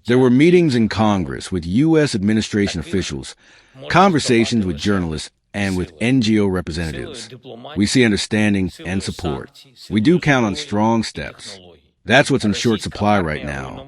There were meetings in Congress with U.S. administration officials, conversations with journalists, and with NGO representatives. We see understanding and support. We do count on strong steps. That's what's in short supply right now.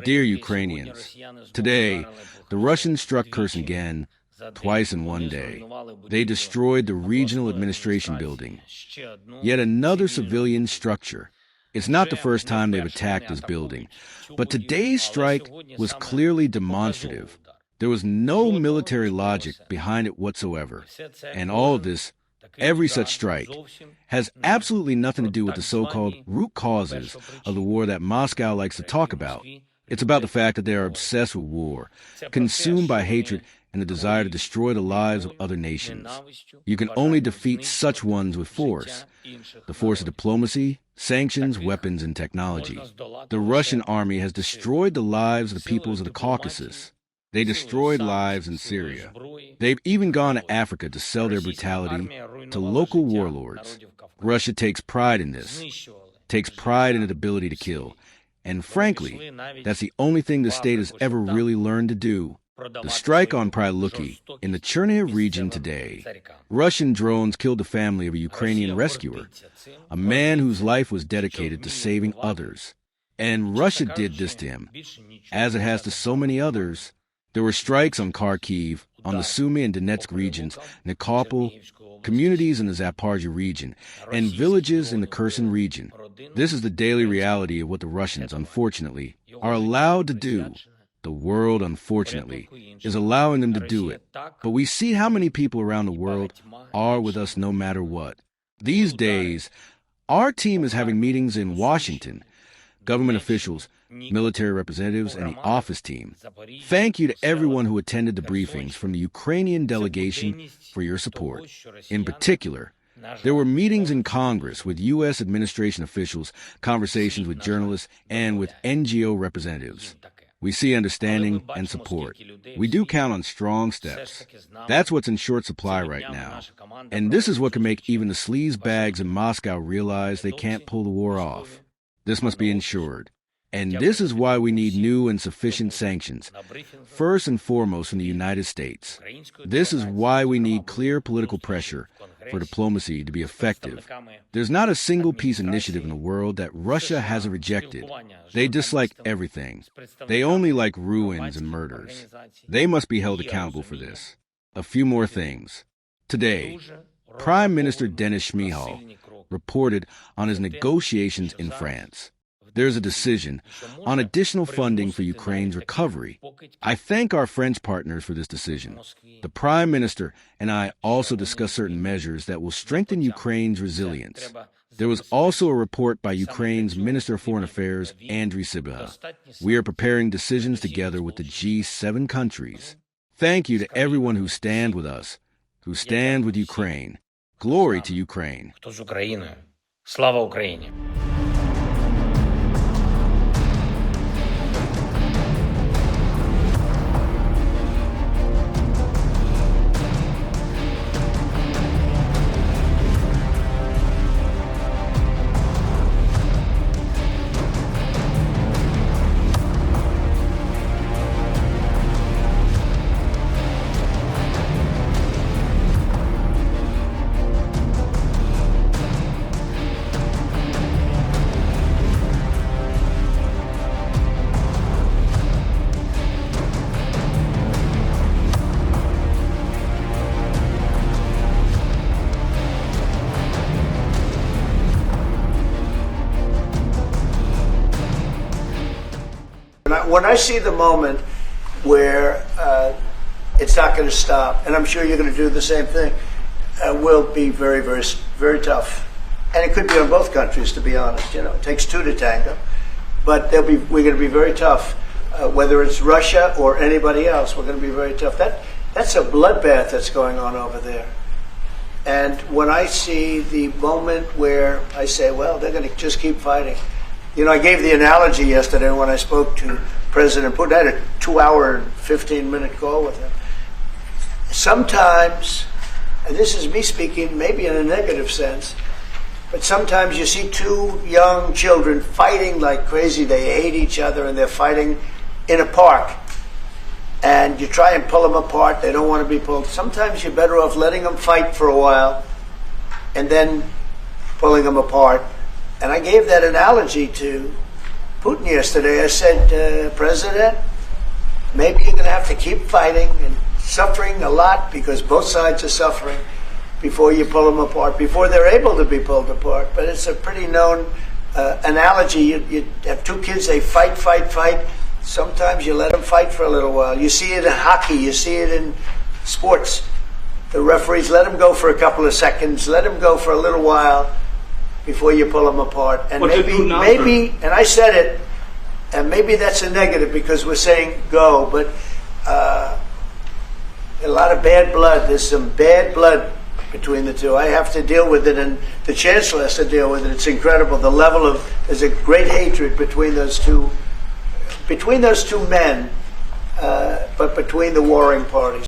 Dear Ukrainians, today, the Russians struck Kherson again, twice in one day. They destroyed the regional administration building. Yet another civilian structure. It's not the first time they've attacked this building, but today's strike was clearly demonstrative. There was no military logic behind it whatsoever. And all of this, every such strike, has absolutely nothing to do with the so-called root causes of the war that Moscow likes to talk about. It's about the fact that they are obsessed with war, consumed by hatred and the desire to destroy the lives of other nations. You can only defeat such ones with force. The force of diplomacy, sanctions, weapons, and technology. The Russian army has destroyed the lives of the peoples of the Caucasus. They destroyed lives in Syria. They've even gone to Africa to sell their brutality to local warlords. Russia takes pride in this, takes pride in its ability to kill. And frankly, that's the only thing the state has ever really learned to do. The strike on Pryluki in the Chernihiv region today. Russian drones killed the family of a Ukrainian rescuer, a man whose life was dedicated to saving others. And Russia did this to him, as it has to so many others. There were strikes on Kharkiv, on the Sumy and Donetsk regions, Nikopol, communities in the Zaporozhye region, and villages in the Kherson region. This is the daily reality of what the Russians, unfortunately, are allowed to do. The world, unfortunately, is allowing them to do it. But we see how many people around the world are with us no matter what. These days, our team is having meetings in Washington. Government officials, military representatives, and the office team. Thank you to everyone who attended the briefings from the Ukrainian delegation for your support. In particular, there were meetings in Congress with U.S. administration officials, conversations with journalists, and with NGO representatives. We see understanding and support. We do count on strong steps. That's what's in short supply right now. And this is what can make even the sleazebags in Moscow realize they can't pull the war off. This must be ensured. And this is why we need new and sufficient sanctions, first and foremost from the United States. This is why we need clear political pressure for diplomacy to be effective. There's not a single peace initiative in the world that Russia hasn't rejected. They dislike everything. They only like ruins and murders. They must be held accountable for this. A few more things. Today, Prime Minister Denis Shmyhal reported on his negotiations in France. There's a decision on additional funding for Ukraine's recovery. I thank our French partners for this decision. The Prime Minister and I also discussed certain measures that will strengthen Ukraine's resilience. There was also a report by Ukraine's Minister of Foreign Affairs, Andriy Sybiha. We are preparing decisions together with the G7 countries. Thank you to everyone who stand with us, who stand with Ukraine. Glory to Ukraine. Слава Україні! when I see the moment where it's not going to stop, and I'm sure you're going to do the same thing, will be very, very, very tough. And it could be on both countries, to be honest. You know, it takes two to tango. But we're going to be very tough. Whether it's Russia or anybody else, we're going to be very tough. That's a bloodbath that's going on over there. And when I see the moment where I say, well, they're going to just keep fighting. You know, I gave the analogy yesterday when I spoke to President Putin. I had a 2-hour and 15-minute call with him. Sometimes, and this is me speaking maybe in a negative sense, but sometimes you see two young children fighting like crazy. They hate each other and they're fighting in a park. And you try and pull them apart. They don't want to be pulled. Sometimes you're better off letting them fight for a while and then pulling them apart. And I gave that analogy to Putin yesterday. I said, President, maybe you're going to have to keep fighting and suffering a lot because both sides are suffering before you pull them apart, before they're able to be pulled apart. But it's a pretty known analogy. You have two kids, they fight. Sometimes you let them fight for a little while. You see it in hockey. You see it in sports. The referees let them go for a couple of seconds. Let them go for a little while before you pull them apart. And maybe, and I said it, and maybe that's a negative because we're saying go, but a lot of bad blood. There's some bad blood between the two. I have to deal with it, and the Chancellor has to deal with it. It's incredible. The level of, there's a great hatred between those two men, but between the warring parties.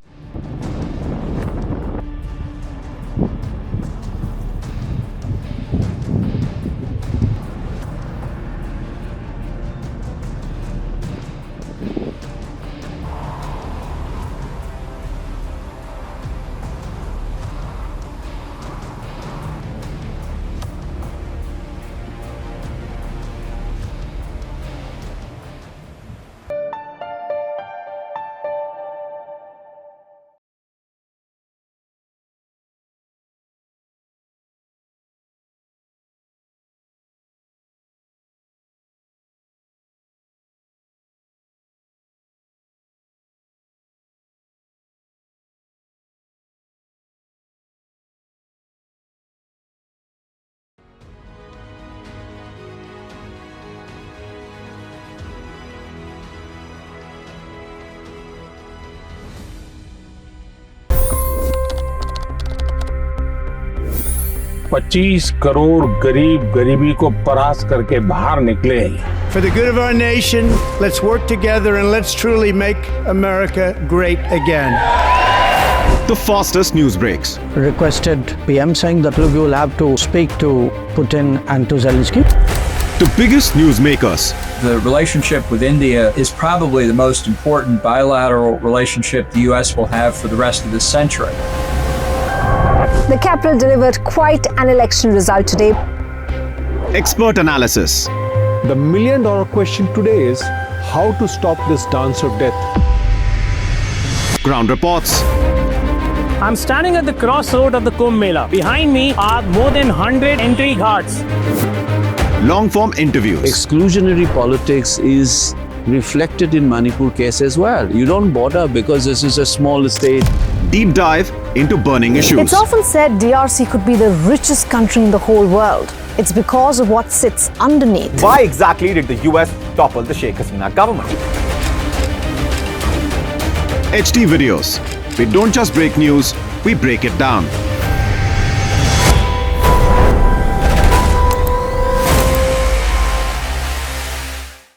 $25 crore गरीब गरीबी को परास्त करके बाहर निकले। For the good of our nation, let's work together and let's truly make America great again. The fastest news breaks. Requested PM saying that look, you will have to speak to Putin and to Zelensky. The biggest news makers. The relationship with India is probably the most important bilateral relationship the U.S. will have for the rest of this century. The capital delivered quite an election result today. Expert analysis. The million-dollar question today is how to stop this dance of death. Ground reports. I'm standing at the crossroad of the Kumbh Mela. Behind me are more than 100 entry ghats. Long-form interviews. Exclusionary politics is reflected in Manipur case as well. You don't bother because this is a small state. Deep dive into burning issues. It's often said DRC could be the richest country in the whole world. It's because of what sits underneath. Why exactly did the US topple the Sheikh Hasina government? HT videos. We don't just break news, we break it down.